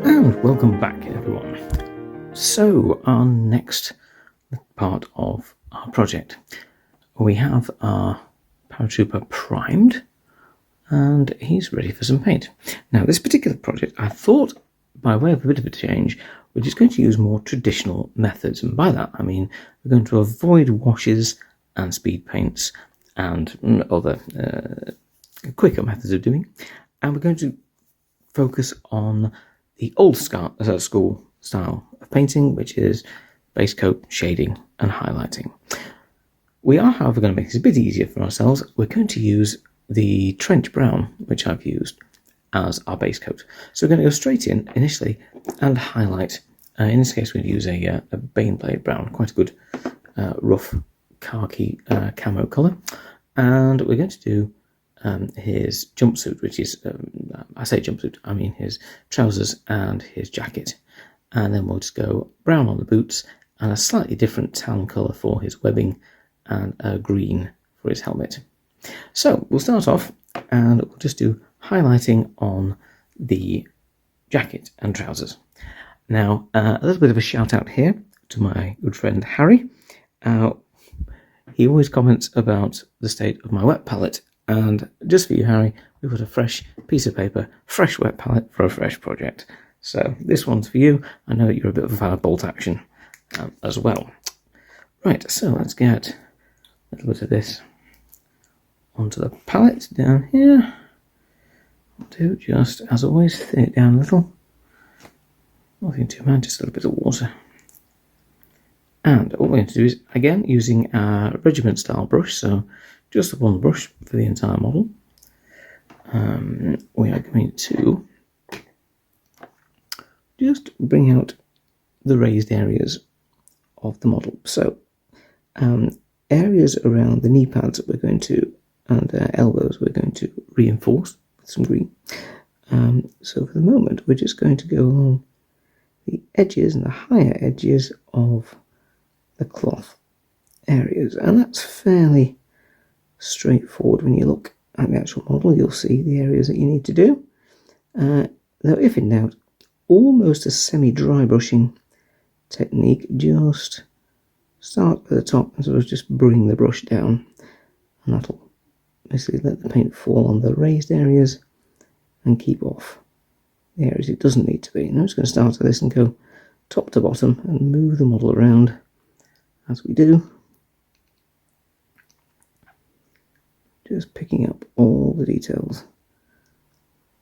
And welcome back, everyone. So our next part of our project, we have our paratrooper primed and he's ready for some paint. Now this particular project, I thought, by way of a bit of a change, we're just going to use more traditional methods, and by that I mean we're going to avoid washes and speed paints and other quicker methods of doing, and we're going to focus on the old school style of painting, which is base coat, shading and highlighting. We are, however, going to make this a bit easier for ourselves. We're going to use the trench brown, which I've used, as our base coat. So we're going to go straight in initially and highlight. In this case, we're going to use a Baneblade brown, quite a good rough khaki camo colour. And we're going to do his jumpsuit, which is, I say jumpsuit, I mean his trousers and his jacket. And then we'll just go brown on the boots and a slightly different tan colour for his webbing and a green for his helmet. So we'll start off and we'll just do highlighting on the jacket and trousers. Now, a little bit of a shout out here to my good friend Harry. He always comments about the state of my wet palette. And just for you, Harry, we've got a fresh piece of paper, fresh wet palette for a fresh project. So this one's for you. I know that you're a bit of a fan of bolt action as well. Right, so let's get a little bit of this onto the palette down here. I'll do just, as always, thin it down a little. Nothing too bad, just a little bit of water. And all we're going to do is, again, using our regiment style brush, so just the one brush for the entire model. We are going to just bring out the raised areas of the model. So areas around the knee pads we're going to, and elbows we're going to reinforce with some green. So for the moment we're just going to go along the edges and the higher edges of the cloth areas, and that's fairly straightforward. When you look at the actual model, you'll see the areas that you need to do. Though if in doubt, almost a semi-dry brushing technique, just start at the top and sort of just bring the brush down, and that'll basically let the paint fall on the raised areas and keep off the areas it doesn't need to be. And I'm just going to start at this and go top to bottom and move the model around as we do. Just picking up all the details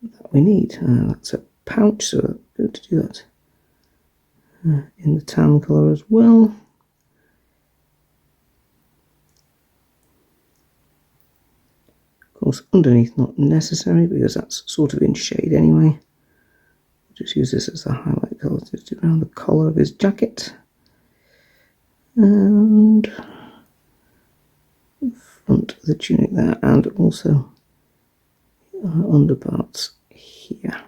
that we need. That's a pouch, so I'm going to do that in the tan colour as well. Of course, underneath not necessary because that's sort of in shade anyway. Just use this as the highlight colour to do around the collar of his jacket. And front of the tunic there, and also underparts here.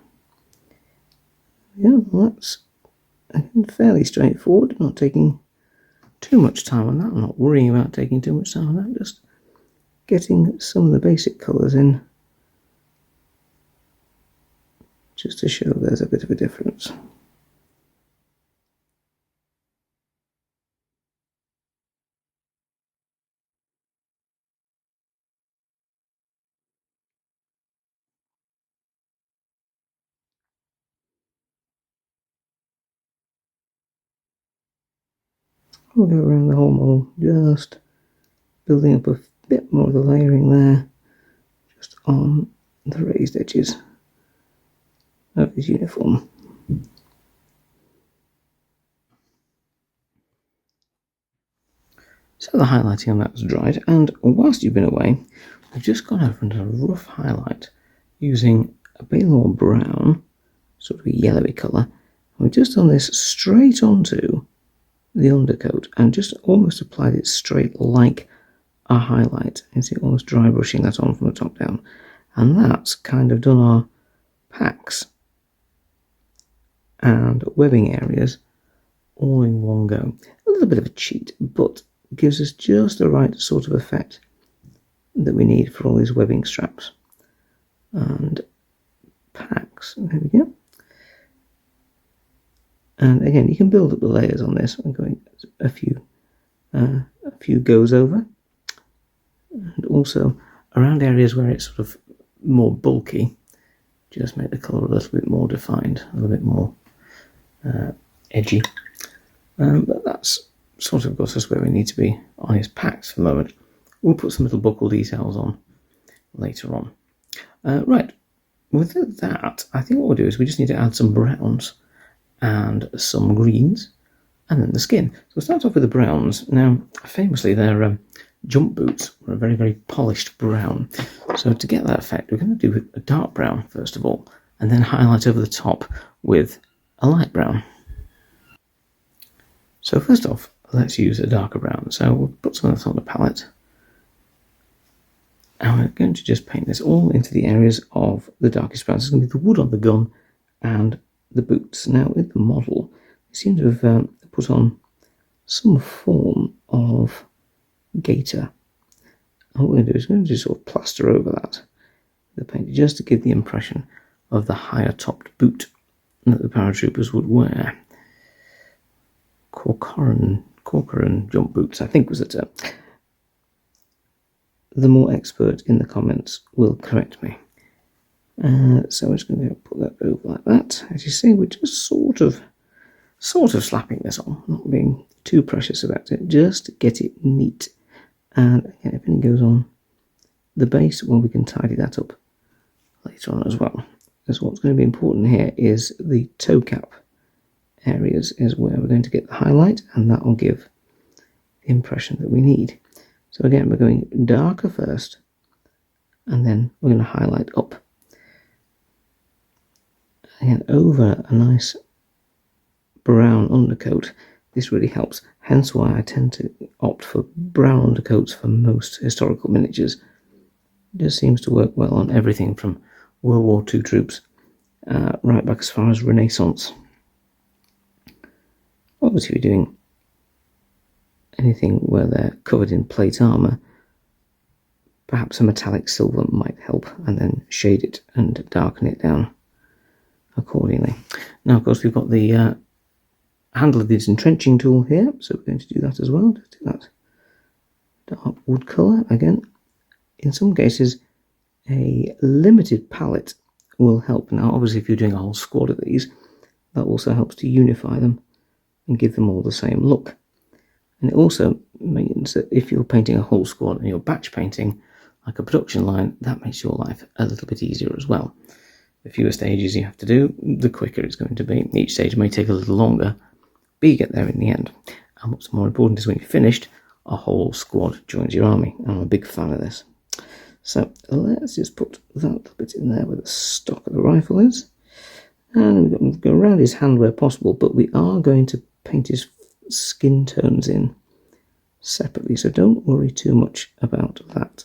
Yeah, well, that's again fairly straightforward, not taking too much time on that. I'm not worrying about taking too much time on that, just getting some of the basic colours in just to show there's a bit of a difference. We'll go around the whole model, just building up a bit more of the layering there, just on the raised edges of his uniform. So the highlighting on that was dried, and whilst you've been away, we've just gone over and done a rough highlight using a Warlord brown, sort of a yellowy colour. We've just done this straight onto the undercoat and just almost applied it straight like a highlight. You see, almost dry brushing that on from the top down, and that's kind of done our packs and webbing areas all in one go. A little bit of a cheat, but gives us just the right sort of effect that we need for all these webbing straps and packs. There we go. And again, you can build up the layers on this. I'm going a few goes over, and also around areas where it's sort of more bulky, just make the colour a little bit more defined, a little bit more edgy. But that's sort of got us where we need to be on his packs for the moment. We'll put some little buckle details on later on. Right, with that, I think what we'll do is we just need to add some browns and some greens, and then the skin. So we'll start off with the browns. Now, famously, their jump boots were a very, very polished brown. So to get that effect, we're going to do a dark brown, first of all, and then highlight over the top with a light brown. So first off, let's use a darker brown. So we'll put some of that on the palette. And we're going to just paint this all into the areas of the darkest browns. It's going to be the wood on the gun and the boots. Now, with the model, we seem to have put on some form of gaiter. And what we're going to do is we're going to just sort of plaster over that with the paint, just to give the impression of the higher topped boot that the paratroopers would wear. Corcoran jump boots, I think was the term. The more expert in the comments will correct me. So I'm just going to put that over like that. As you see, we're just sort of slapping this on, not being too precious about it, just to get it neat. And again, if anything goes on the base, well, we can tidy that up later on as well. Because what's going to be important here is the toe cap areas is where we're going to get the highlight, and that will give the impression that we need. So again, we're going darker first, and then we're going to highlight up. Again, over a nice brown undercoat. This really helps, hence why I tend to opt for brown undercoats for most historical miniatures. It just seems to work well on everything from World War II troops right back as far as Renaissance. Obviously, we're doing anything where they're covered in plate armour, perhaps a metallic silver might help, and then shade it and darken it down accordingly. Now, of course, we've got the handle of this entrenching tool here, so we're going to do that as well. Just do that dark wood colour. Again, in some cases, a limited palette will help. Now, obviously, if you're doing a whole squad of these, that also helps to unify them and give them all the same look. And it also means that if you're painting a whole squad and you're batch painting like a production line, that makes your life a little bit easier as well. The fewer stages you have to do, the quicker it's going to be. Each stage may take a little longer, but you get there in the end. And what's more important is when you're finished, a whole squad joins your army. I'm a big fan of this. So let's just put that little bit in there where the stock of the rifle is. And we're going to go around his hand where possible, but we are going to paint his skin tones in separately, so don't worry too much about that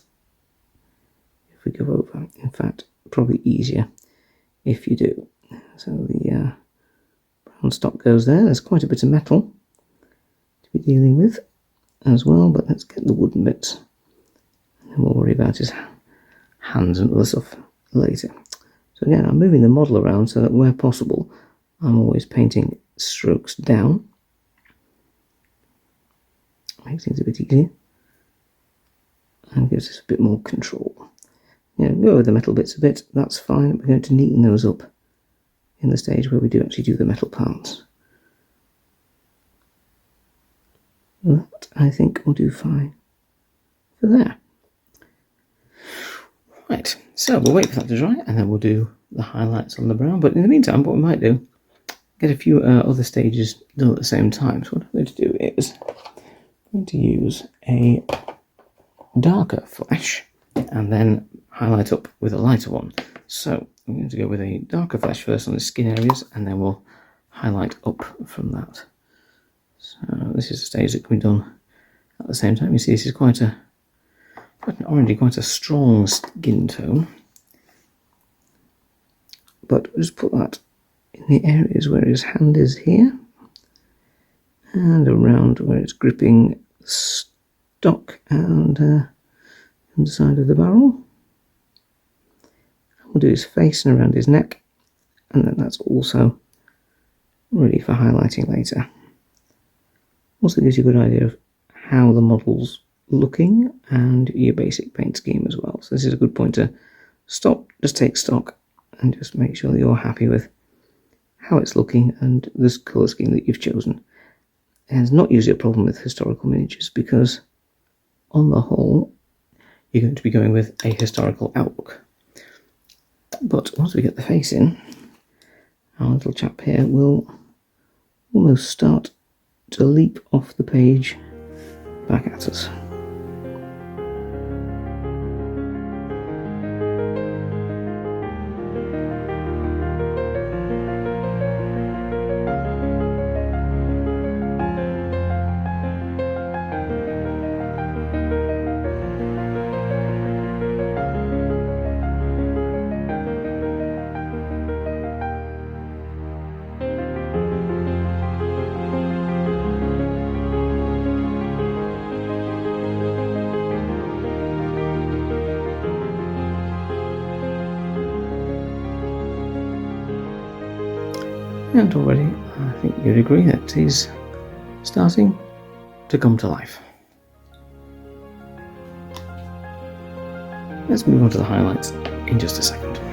if we go over. In fact, probably easier if you do. So the brown stock goes there. There's quite a bit of metal to be dealing with as well, but let's get the wooden bits, and then we'll worry about his hands and other stuff later. So again, I'm moving the model around so that where possible I'm always painting strokes down. Makes things a bit easier and gives us a bit more control. Go over the metal bits a bit, that's fine. We're going to neaten those up in the stage where we do actually do the metal parts. That, I think, will do fine for there. Right, so we'll wait for that to dry and then we'll do the highlights on the brown. But in the meantime, what we might do, get a few other stages done at the same time. So what I'm going to do is I'm going to use a darker flesh and then highlight up with a lighter one. So I'm going to go with a darker flesh first on the skin areas, and then we'll highlight up from that. So this is a stage that can be done at the same time. You see, this is quite an orangey, quite a strong skin tone. But we'll just put that in the areas where his hand is here, and around where it's gripping the stock and on the side of the barrel. We'll do his face and around his neck, and then that's also ready for highlighting later. Also gives you a good idea of how the model's looking and your basic paint scheme as well. So this is a good point to stop, just take stock and just make sure that you're happy with how it's looking and this colour scheme that you've chosen. And it's not usually a problem with historical miniatures because on the whole you're going to be going with a historical outlook. But once we get the face in, our little chap here will almost start to leap off the page back at us. And already I think you'd agree that he's starting to come to life. Let's move on to the highlights in just a second.